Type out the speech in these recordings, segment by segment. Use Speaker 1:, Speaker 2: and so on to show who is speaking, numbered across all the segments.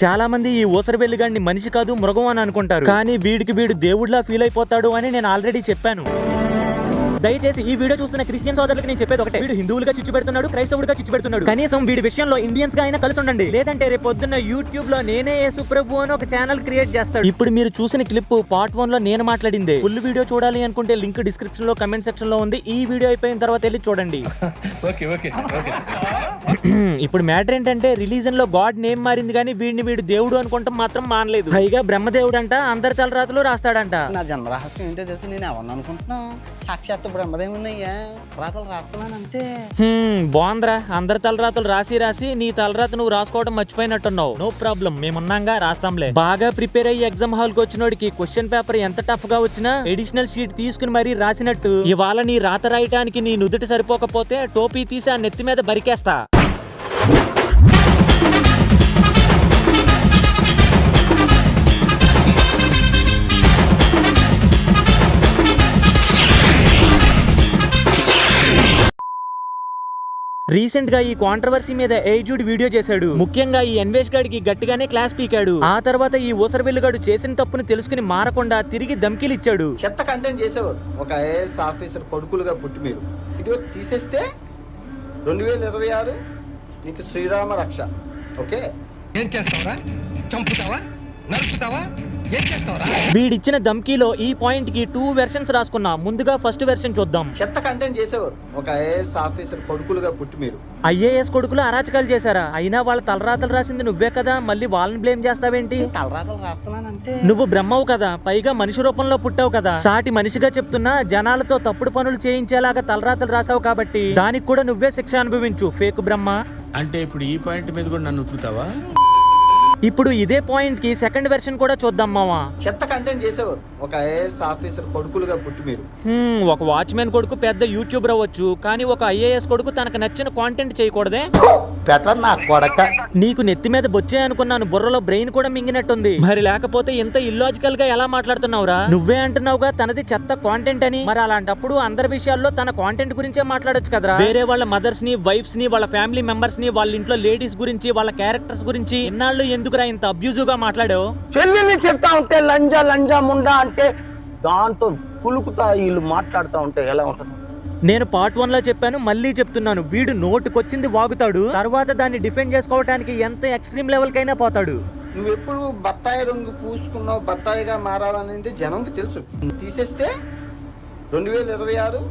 Speaker 1: చాలా మంది ఈ ఊసరవెల్లి గాడిని మనిషి కాదు మృగం అని అనుకుంటారు, కానీ వీడు దేవుడిలా ఫీల్ అయిపోతాడు అని నేను ఆల్రెడీ చెప్పాను. దయచేసి ఈ వీడియో చూస్తున్న క్రిస్టియన్ సోదరులకు నేను చెప్పేది ఒకటే, వీడు హిందువులుగా చిచ్చు పెడుతున్నాడు, క్రైస్తవుడిగా చిచ్చు పెడుతున్నాడు. కనీసం వీడి విషయంలో ఇండియన్స్ గా అయినా కలిసి ఉండండి, లేదంటే రేపు పొద్దున్న యూట్యూబ్ లో నేనే యేసు ప్రభు అని ఒక ఛానల్ క్రియేట్ చేస్తాడు. ఇప్పుడు మీరు చూసిన క్లిప్ పార్ట్ 1 లో నేను మాట్లాడిందే. ఫుల్ వీడియో చూడాలి అనుకుంటే లింక్ డిస్క్రిప్షన్ లో కమెంట్ సెక్షన్ లో ఉంది. ఈ వీడియో అయిపోయిన తర్వాత వెళ్ళి చూడండి. ఇప్పుడు మ్యాటర్ ఏంటంటే రిలీజన్ లో గాడ్ నేమ్ మారింది, కానీ వీడు దేవుడు అనుకుంటాం మాత్రం మానలేదు. పైగా బ్రహ్మదేవుడు అంట, అందరి తలరాతలు రాస్తాడంట.
Speaker 2: నా జన్మరహస్యం ఏంటో తెలిసి నేను ఎవరిని అనుకుంటున్నాను? సాక్షాత్తు బ్రహ్మదేవున్నయ్యా, రాతలు రాస్తున్నాను అంతే.
Speaker 1: బాగుందిరా, అందరి తలరాతలు రాసి నీ తలరాత నువ్వు రాసుకోవడం మర్చిపోయినట్టున్నావు. No problem, మేమున్నాగా రాస్తాంలే. బాగా ప్రిపేర్ అయ్యి ఎగ్జామ్ హాల్ కి వచ్చినోడికి క్వశ్చన్ పేపర్ ఎంత టఫ్ గా వచ్చినా ఎడిషనల్ షీట్ తీసుకుని మరీ రాసినట్టు ఇవాళ నీ రాత రాయటానికి నీ నుదుటి సరిపోకపోతే టోపీ తీసి ఆ నెత్తి మీద బరికేస్తా. రీసెంట్ గా ఈ కాంట్రవర్సీ మీద ఏజుడ్ వీడియో చేశాడు. ముఖ్యంగా ఈ ఎన్వేష్ గాడికి గట్టిగానే క్లాస్ పీకాడు. ఆ తర్వాత ఈ ఊసరవెల్లిగాడు చేసిన తప్పును తెలుసుకుని మారకుండా తిరిగి ధమ్కీలు ఇచ్చాడు.
Speaker 2: చెత్త కంటెంట్ చేసేవారు ఒక ఐఏఎస్ ఆఫీసర్ కొడుకులుగా పుట్టి మీరు వీడియో తీసేస్తే 2026 నీకు శ్రీరామ రక్ష. ఓకే,
Speaker 3: ఏం చేస్తావరా? చంపుతావా? నరుకుతావా? ఏం చేస్తావరా?
Speaker 1: వీడిచ్చిన ధమ్కీలో ఈ పాయింట్ కి 2 వెర్షన్స్ రాసుకున్నా. ముందుగా ఫస్ట్ వెర్షన్ చూద్దాం.
Speaker 2: చెత్త కంటెంట్ చేసేవారు ఒక ఐఏఎస్ ఆఫీసర్ కొడుకులుగా పుట్టి మీరు
Speaker 1: ఐఏఎస్ కొడుకులు అరాచకాలు చేశారా? అయినా వాళ్ళ తలరాతలు రాసింది నువ్వే కదా, మళ్ళీ వాళ్ళని బ్లేమ్ చేస్తావేంటి?
Speaker 2: తలరాతలు రాస్తున్నాను అంతే.
Speaker 1: నువ్వు బ్రహ్మవు కదా, పైగా మనిషి రూపంలో పుట్టావు కదా. సాటి మనిషిగా చెప్తున్నా జనాలతో తప్పుడు పనులు చేయించేలాగా తలరాతలు రాసావు కాబట్టి దానికి కూడా నువ్వే శిక్ష అనుభవించు, ఫేక్ బ్రహ్మ.
Speaker 4: అంటే ఇప్పుడు ఈ పాయింట్ మీద కూడా నన్ను ఉతుకుతావా?
Speaker 1: ఇప్పుడు ఇదే పాయింట్ కి సెకండ్ వెర్షన్ కూడా చూద్దాం మావా.
Speaker 2: చెత్త కంటెంట్ చేసేవారు ఒక ఐఏఎస్ ఆఫీసర్ కొడుకులుగా పుట్టి మీరు
Speaker 1: ఒక వాచ్మెన్ కొడుకు పెద్ద యూట్యూబర్ అవ్వచ్చు, కానీ ఒక ఐఏఎస్ కొడుకు తనకు నచ్చిన కాంటెంట్ చేయకూడదే? నీకు నెత్తి మీద బొచ్చే అనుకున్నాను, బుర్రలో బ్రెయిన్ కూడా మింగినట్టుంది. మరి లేకపోతే ఇంత ఇల్లాజికల్ గా ఎలా మాట్లాడుతున్నావురా? నువ్వే అంటున్నావుగా తనది చెత్త కాంటెంట్ అని. మరి అలాంటప్పుడు అందరి విషయాల్లో తన కాంటెంట్ గురించే మాట్లాడొచ్చు కదరా. వేరే వాళ్ళ మదర్స్ ని, వైఫ్స్ ని, వాళ్ళ ఫ్యామిలీ మెంబర్స్ ని, వాళ్ళ ఇంట్లో లేడీస్ గురించి, వాళ్ళ క్యారెక్టర్స్ గురించి ఇన్నాళ్ళు ఎందుకురా ఇంత అబ్యూజివ్ గా మాట్లాడావు?
Speaker 5: చెల్లిని చెప్తా ఉంటే లంజా ముండా అంటే దాంతో కులుకుతా వీళ్ళు మాట్లాడుతూ ఉంటే ఎలా ఉంటుంది?
Speaker 1: నేను పార్ట్ 1 లో చెప్పాను, మళ్ళీ చెప్తున్నాను. వీడు నోటుకొచ్చింది వాగుతాడు, తర్వాత దాన్ని డిఫెండ్ చేసుకోవడానికి ఎంత ఎక్స్ట్రీమ్ లెవెల్ కైనా పోతాడు.
Speaker 2: నువ్వు ఎప్పుడు బత్తాయి రంగు పూసుకున్నావు, బత్తాయిగా మారావనేది జనంకి తెలుసు. తీసేస్తే 2026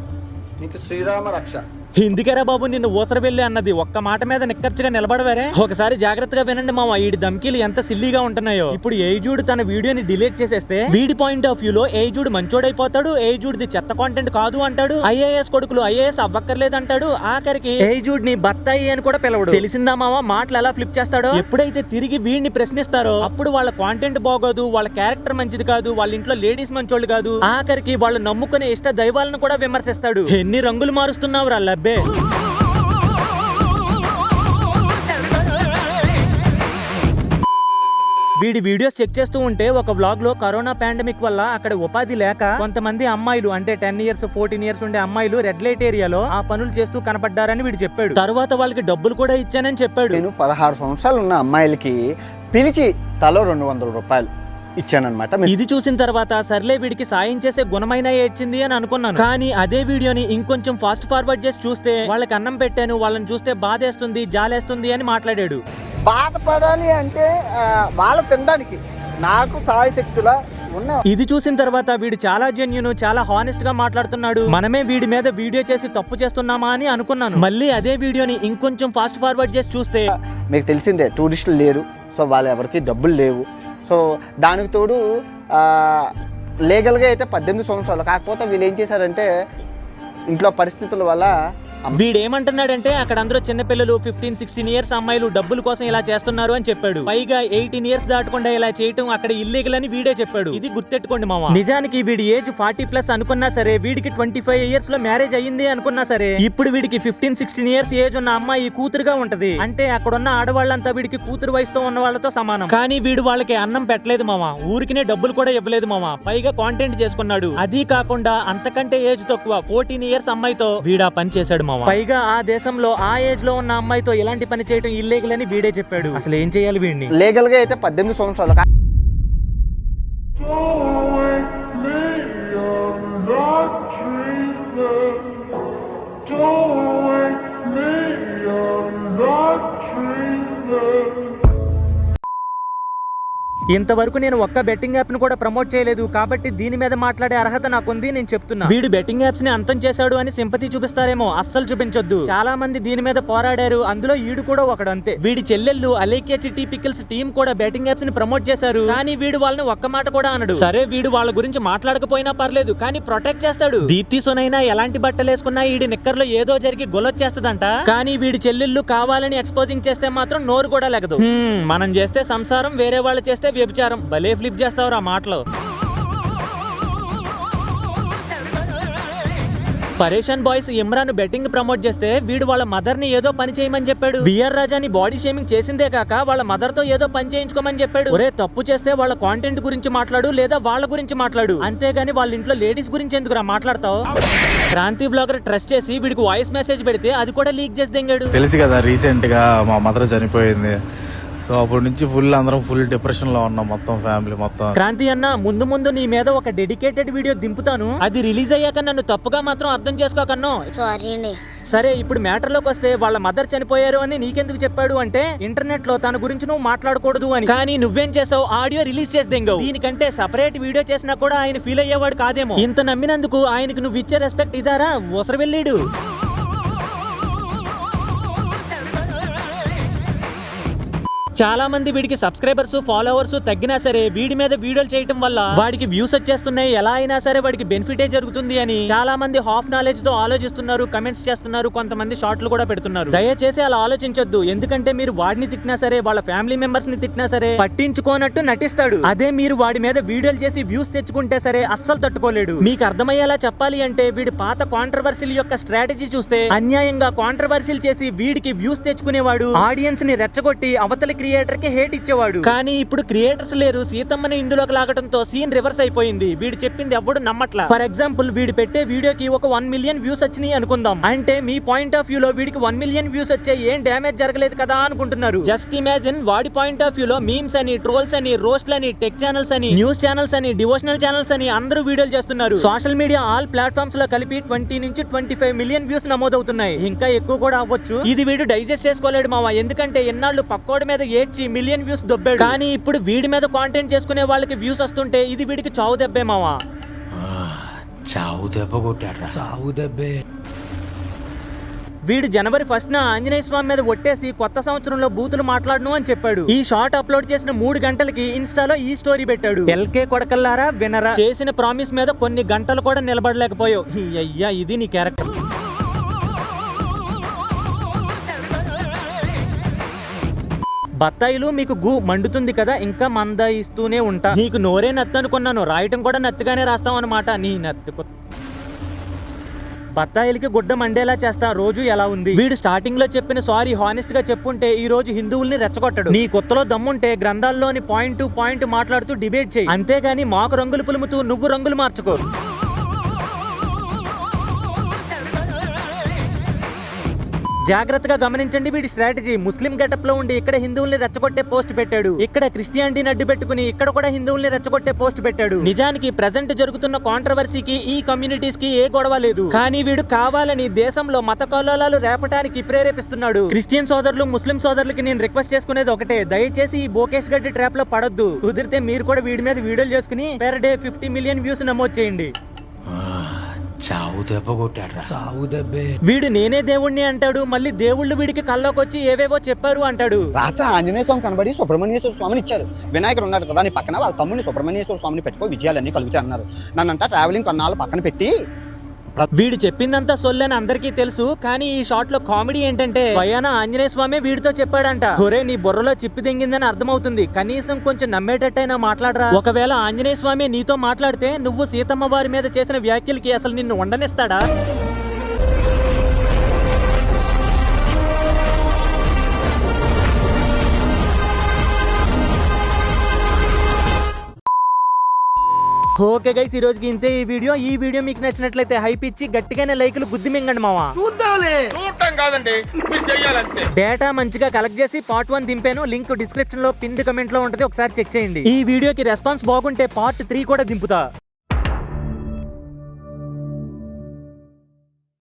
Speaker 2: నీకు శ్రీరామ రక్ష.
Speaker 1: ఇందుకేరా బాబు నిన్ను ఊసరవెల్లి అన్నది. ఒక్క మాట మీద నిక్కర్చిగా నిలబడవేరే. ఒకసారి జాగ్రత్తగా వినండి మామ, ఈ ధమ్కీలు ఎంత సిల్లీగా ఉంటున్నాయో. ఇప్పుడు ఏజుడ్ తన వీడియోని డిలీట్ చేసేస్తే వీడి పాయింట్ ఆఫ్ వ్యూ లో ఏజుడ్ మంచోడైపోతాడు, ఏజుడ్ ది చెత్త కాంటెంట్ కాదు అంటాడు, ఐఏఎస్ కొడుకులు ఐఏఎస్ అవ్వక్కర్లేదు అంటాడు, ఆఖరికి ఏజుడ్ ని బత్తాయి అని కూడా పిలవడు. తెలిసిందా మామ మాటలు ఎలా ఫ్లిప్ చేస్తాడో? ఎప్పుడైతే తిరిగి వీడిని ప్రశ్నిస్తారో అప్పుడు వాళ్ళ కాంటెంట్ బాగోదు, వాళ్ళ క్యారెక్టర్ మంచిది కాదు, వాళ్ళ ఇంట్లో లేడీస్ మంచోళ్ళు కాదు, ఆఖరికి వాళ్ళు నమ్ముకునే ఇష్ట దైవాలను కూడా విమర్శిస్తాడు. ఎన్ని రంగులు మారుస్తున్నావు రా లబ్బే. వీడి వీడియోస్ చెక్ చేస్తూ ఉంటే ఒక వ్లాగ్ లో కరోనా పాండమిక్ వల్ల అక్కడ ఉపాధి లేక కొంతమంది అమ్మాయిలు, అంటే 10 years 14 years ఉండే అమ్మాయిలు రెడ్ లైట్ ఏరియాలో ఆ పనులు చేస్తూ కనపడ్డారని వీడు చెప్పాడు. తర్వాత వాళ్ళకి డబ్బులు కూడా ఇచ్చానని చెప్పాడు.
Speaker 2: నేను 16 సంవత్సరాలు ఉన్న అమ్మాయిలకి పిలిచి తలో 200 రూపాయలు ఇచ్చానన్నమాట.
Speaker 1: ఇది చూసిన తర్వాత సర్లే వీడికి సాయం చేసే గుణమైన ఏడ్చింది అని అనుకున్నాను. కానీ అదే వీడియోని ఇంకొంచెం ఫాస్ట్ ఫార్వర్డ్ చేసి చూస్తే వాళ్ళకి అన్నం పెట్టాను, వాళ్ళని చూస్తే బాధేస్తుంది, జాలేస్తుంది అని మాట్లాడాడు.
Speaker 2: బాధపడాలి అంటే వాళ్ళు తినడానికి నాకు సాయశక్తులా ఉన్నా.
Speaker 1: ఇది చూసిన తర్వాత వీడు చాలా జెన్యూన్, చాలా హానెస్ట్ గా మాట్లాడుతున్నాడు. మనమే వీడి మీద వీడియో చేసి తప్పు చేస్తున్నామా అని అనుకున్నాను. మళ్ళీ అదే వీడియోని ఇంకొంచెం ఫాస్ట్ ఫార్వర్డ్ చేసి చూస్తే
Speaker 2: మీకు తెలిసిందే టూరిస్టులు లేరు, సో వాళ్ళు ఎవరికి డబ్బులు లేవు. సో దానికి తోడు లీగల్గా అయితే 18 సంవత్సరాలు. కాకపోతే వీళ్ళు ఏం చేశారంటే ఇంట్లో పరిస్థితుల వల్ల
Speaker 1: వీడేమంటున్నాడంటే అక్కడ అందరూ చిన్నపిల్లలు 15-16 years అమ్మాయిలు డబ్బుల కోసం ఇలా చేస్తున్నారు అని చెప్పాడు. పైగా 18 years దాటకుండా ఇలా చేయటం అక్కడ ఇల్లీగల్ అని వీడే చెప్పాడు. ఇది గుర్తెట్టుకోండి మామ. నిజానికి వీడి ఏజ్ 40+ అనుకున్నా సరే, వీడికి 25 years లో మ్యారేజ్ అయ్యింది అనుకున్నా సరే, ఇప్పుడు వీడికి 15-16 years ఏజ్ ఉన్న అమ్మాయి కూతురుగా ఉంటది. అంటే అక్కడున్న ఆడవాళ్ళంతా వీడికి కూతురు వయసుతో ఉన్న వాళ్ళతో సమానం. కానీ వీడు వాళ్ళకి అన్నం పెట్టలేదు మామ, ఊరికినే డబ్బులు కూడా ఇవ్వలేదు మామ. పైగా కాంటెంట్ చేసుకున్నాడు. అది కాకుండా అంతకంటే ఏజ్ తక్కువ 14 years అమ్మాయితో వీడా పని చేశాడు. మామ. పైగా ఆ దేశంలో ఆ ఏజ్ లో ఉన్న అమ్మాయితో ఇలాంటి పని చేయడం ఇల్లీగల్ అని వీడే చెప్పాడు. అసలు ఏం చేయాలి వీడిని?
Speaker 2: లీగల్ గా అయితే 18 సంవత్సరాలు.
Speaker 1: ఇంతవరకు నేను ఒక్క బెట్టింగ్ యాప్ ను కూడా ప్రమోట్ చేయలేదు కాబట్టి దీని మీద మాట్లాడే అర్హత నాకుంది. నేను చెప్తున్నా, వీడు బెట్టింగ్ యాప్స్ ని అంతం చేశాడు అని సింపతి చూపిస్తారేమో, అస్సలు చూపించొద్దు. చాలా మంది దీని మీద పోరాడారు, అందులో ఈడు కూడా ఒకడు. అంతే. వీడి చెల్లెళ్ళు అలేఖ్య చిట్టి పికిల్స్ టీం కూడా బెట్టింగ్ యాప్స్ ని ప్రమోట్ చేశారు, కానీ వీడు వాళ్ళని ఒక్క మాట కూడా అనడు. సరే, వీడు వాళ్ళ గురించి మాట్లాడకపోయినా పర్లేదు, కానీ ప్రొటెక్ట్ చేస్తాడు. దీప్తి సునైనా ఎలాంటి బట్టలు వేసుకున్నా ఈడి నిక్కర్లో ఏదో జరిగి గొలొచ్చేస్తదంట, కానీ వీడి చెల్లెళ్ళు కావాలని ఎక్స్పోజింగ్ చేస్తే మాత్రం నోరు కూడా లెగదు. మనం చేస్తే సంసారం, వేరే వాళ్ళు చేస్తే వ్యభిచారం. భలే ఫ్లిప్ చేస్తావురా మాటలు. పరేషాన్ బాయ్స్ ఇమ్రాన్ బెట్టింగ్ ప్రమోట్ చేస్తే వీడు వాళ్ళ మదర్ ని ఏదో పని చేయమని చెప్పాడు. బిఆర్ రాజాని బాడీ షేమింగ్ చేసిందే కాక వాళ్ళ మదర్ తో ఏదో పని చేయించుకోమని చెప్పాడు. ఒరే, తప్పు చేస్తే వాళ్ళ కాంటెంట్ గురించి మాట్లాడు, లేదా వాళ్ళ గురించి మాట్లాడు, అంతేగాని వాళ్ళ ఇంట్లో లేడీస్ గురించి ఎందుకురా మాట్లాడతావు? క్రాంతి బ్లాగర్ ట్రస్ట్ చేసి వీడికి వాయిస్ మెసేజ్ పెడితే అది కూడా లీక్ చేసి దింగాడు.
Speaker 6: తెలుసు కదా, రీసెంట్ గా మా మదర్ చనిపోయింది. సో అప్పటి నుంచి అందరం ఫుల్ డిప్రెషన్ లో ఉన్నాం, మొత్తం ఫ్యామిలీ మొత్తం.
Speaker 1: క్రాంతి అన్న, ముందు ముందు నీ మీద ఒక డెడికేటెడ్ వీడియో దింపుతాను, అది రిలీజ్ అయ్యాక నన్ను తప్పుగా మాత్రం అర్థం చేసుకోకన్నో. సరే, ఇప్పుడు మ్యాటర్ లోకి వస్తే వాళ్ళ మదర్ చనిపోయారు అని నీకెందుకు చెప్పాడు అంటే, ఇంటర్నెట్ లో తన గురించి నువ్వు మాట్లాడకూడదు అని. కానీ నువ్వేం చేసావు, ఆడియో రిలీజ్ చేసి దింగావు. దీనికంటే సపరేట్ వీడియో చేసినా కూడా ఆయన ఫీల్ అయ్యేవాడు కాదేమో. ఇంత నమ్మినందుకు ఆయనకు నువ్వు ఇచ్చే రెస్పెక్ట్ ఇదారా? ఊసర వెళ్ళాడు. చాలా మంది వీడికి సబ్స్క్రైబర్స్, ఫాలోవర్స్ తగ్గినా సరే వీడి మీద వీడియోలు చేయటం వల్ల వాడికి వ్యూస్ వచ్చేస్తున్నాయి, ఎలా అయినా సరే వాడికి బెనిఫిటే జరుగుతుంది అని చాలా మంది హాఫ్ నాలెడ్జ్ తో ఆలోచిస్తున్నారు, కమెంట్స్ చేస్తున్నారు, కొంతమంది షార్ట్లు కూడా పెడుతున్నారు. దయచేసి అలా ఆలోచించొద్దు, ఎందుకంటే మీరు వాడిని తిట్టినా సరే, వాళ్ళ ఫ్యామిలీ మెంబర్స్ ని తిట్టినా సరే పట్టించుకోనట్టు నటిస్తాడు. అదే మీరు వాడి మీద వీడియోలు చేసి వ్యూస్ తెచ్చుకుంటే సరే అస్సలు తట్టుకోలేడు. మీకు అర్థమయ్యేలా చెప్పాలి అంటే, వీడి పాత కాంట్రవర్సీల యొక్క స్ట్రాటజీ చూస్తే అన్యాయంగా కాంట్రవర్సీలు చేసి వీడికి వ్యూస్ తెచ్చుకునేవాడు, ఆడియన్స్ ని రెచ్చగొట్టి అవతలి క్రియేటర్ కి హేట్ ఇచ్చేవాడు. కానీ ఇప్పుడు క్రియేటర్స్ లేరు, సీతమ్మని ఇందులోకి లాగటంతో సీన్ రివర్స్ అయిపోయింది. వీడు చెప్పింది ఎవడు నమ్మట్లా. ఫర్ ఎగ్జాంపుల్, వీడు పెట్టే వీడియోకి ఒక 1 మిలియన్ వ్యూస్ వచ్చినాయి అనుకుందాం. అంటే మీ పాయింట్ ఆఫ్ వ్యూ లో వీడికి 1 మిలియన్ వ్యూస్ వచ్చే ఏం డ్యామేజ్ జరగలేదు కదా అనుకుంటున్నారు. జస్ట్ ఇమాజిన్, వాడి పాయింట్ ఆఫ్ వ్యూ లో మీమ్స్ అని, ట్రోల్స్ అని, రోస్ట్లు అని, టెక్ ఛానల్స్ అని, న్యూస్ ఛానల్స్ అని, డివోషనల్ ఛానల్స్ అని అందరూ వీడియోలు చేస్తున్నారు. సోషల్ మీడియా ఆల్ ప్లాట్ఫామ్స్ లో కలిపి 20 నుంచి 25 మిలియన్ వ్యూస్ నమోదవుతున్నాయి. ఇంకా ఎక్కువ కూడా అవ్వచ్చు. ఇది వీడు డైజెస్ట్ చేసుకోలేడు మావా, ఎందుకంటే ఎన్నాళ్ళు పక్కోడి మీద ఏడ్చి మిలియన్ వ్యూస్ దొబ్బాడు. కానీ ఇప్పుడు వీడి మీద కాంటెంట్ చేసుకునే వాళ్ళకి వ్యూస్ వస్తుంటే ఇది వీడికి చావు దెబ్బే మావా.
Speaker 4: చావు దెబ్బ కొట్టాడ్రా. చావు దెబ్బే.
Speaker 1: వీడు జనవరి 1న ఆంజనేయ స్వామి మీద ఒట్టేసి కొత్త సంవత్సరంలో బూతులు మాట్లాడను అని చెప్పాడు. ఈ షార్ట్ అప్లోడ్ చేసిన 3 గంటలకి ఇన్స్టాలో ఈ స్టోరీ పెట్టాడు. ఎల్కే కొడకల్లారా వినరా, చేసిన ప్రామిస్ మీద కొన్ని గంటలు కూడా నిలబడలేకపోయావు. అయ్యా, ఇది నీ క్యారెక్టర్. బత్తాయిలు మీకు గు మండుతుంది కదా, ఇంకా మందాయిస్తూనే ఉంటా. నీకు నోరే నత్తు అనుకున్నాను, రాయటం కూడా నత్తుగానే రాస్తాం అనమాట. నీ నత్తు బత్తాయిలకి గుడ్డ మండేలా చేస్తా. రోజు ఎలా ఉంది? వీడు స్టార్టింగ్ లో చెప్పిన సారీ హానెస్ట్ గా చెప్పుంటే ఈ రోజు హిందువుల్ని రెచ్చగొట్టడు. నీ కొత్తలో దమ్ముంటే గ్రంథాల్లోని పాయింట్ టు పాయింట్ మాట్లాడుతూ డిబేట్ చేయి, అంతేగాని మాకు రంగులు పులుముతూ నువ్వు రంగులు మార్చుకో. జాగ్రత్తగా గమనించండి వీడి స్ట్రాటజీ. ముస్లిం గెటప్ లో ఉండి ఇక్కడ హిందువుల్ని రెచ్చగొట్టే పోస్ట్ పెట్టాడు, ఇక్కడ క్రిస్టియానిటీని అడ్డు పెట్టుకుని ఇక్కడ కూడా హిందువుల్ని రెచ్చగొట్టే పోస్ట్ పెట్టాడు. నిజానికి ప్రెజెంట్ జరుగుతున్న కాంట్రవర్సీకి ఈ కమ్యూనిటీస్ కి ఏ గొడవ లేదు, కానీ వీడు కావాలని దేశంలో మత కల్లోలాలు రేపటానికి ప్రేరేపిస్తున్నాడు. క్రిస్టియన్ సోదరులు, ముస్లిం సోదరులకి నేను రిక్వెస్ట్ చేసుకునేది ఒకటే, దయచేసి ఈ బోకేష్ గడ్డి ట్రాప్ లో పడొద్దు. కుదిరితే మీరు కూడా వీడి మీద వీడియోలు చేసుకుని పెర్ డే 50 మిలియన్ వ్యూస్ నమోదు చేయండి.
Speaker 4: చావు దెబ్బ కొట్టాడ్రా. చావు దెబ్బే.
Speaker 1: వీడు నేనే దేవుణ్ణి అంటాడు, మళ్ళీ దేవుళ్ళు వీడికి కల్లోకి వచ్చి ఏవేవో చెప్పారు అంటాడు.
Speaker 2: రాత్రి ఆంజనేయ స్వామి కనబడి సుబ్రహ్మణ్యేశ్వర స్వామిని ఇచ్చారు. వినాయకుడు ఉన్నారు కదా, నీ పక్కన వాళ్ళ తమ్ముడిని సుబ్రహ్మణ్యేశ్వర స్వామిని పెట్టుకో, విజయాలన్నీ కలుగుతాయి అన్నారు. నన్నంతా ట్రావెలింగ్ కొన్నాళ్ళు పక్కన పెట్టి
Speaker 1: వీడు చెప్పిందంతా సొల్లని అందరికీ తెలుసు, కానీ ఈ షాట్ లో కామెడీ ఏంటంటే స్వయాన ఆంజనేయ స్వామి వీడితో చెప్పాడంట, ఒరే నీ బుర్రలో చిప్పి దింగిందని అర్థమవుతుంది, కనీసం కొంచెం నమ్మేటట్టయినా మాట్లాడరా. ఒకవేళ ఆంజనేయ స్వామి నీతో మాట్లాడితే నువ్వు సీతమ్మ వారి మీద చేసిన వ్యాఖ్యలకి అసలు నిన్ను ఉండనిస్తాడా? ఓకే గైస్, ఈ రోజుకి ఇంతే ఈ వీడియో మీకు నచ్చినట్లయితే హైప్ ఇచ్చి గట్టిగానే లైకులు గుద్ది మింగండి మావా.
Speaker 3: చూడటం కాదండి, మీరు చెయ్యాలంతే.
Speaker 1: డేటా మంచిగా కలెక్ట్ చేసి పార్ట్ 1 దింపాను. లింక్ డిస్క్రిప్షన్ లో పిన్ కమెంట్ లో ఉంటది, ఒకసారి చెక్ చేయండి. ఈ వీడియోకి రెస్పాన్స్ బాగుంటే పార్ట్ 3 కూడా దింపుతా.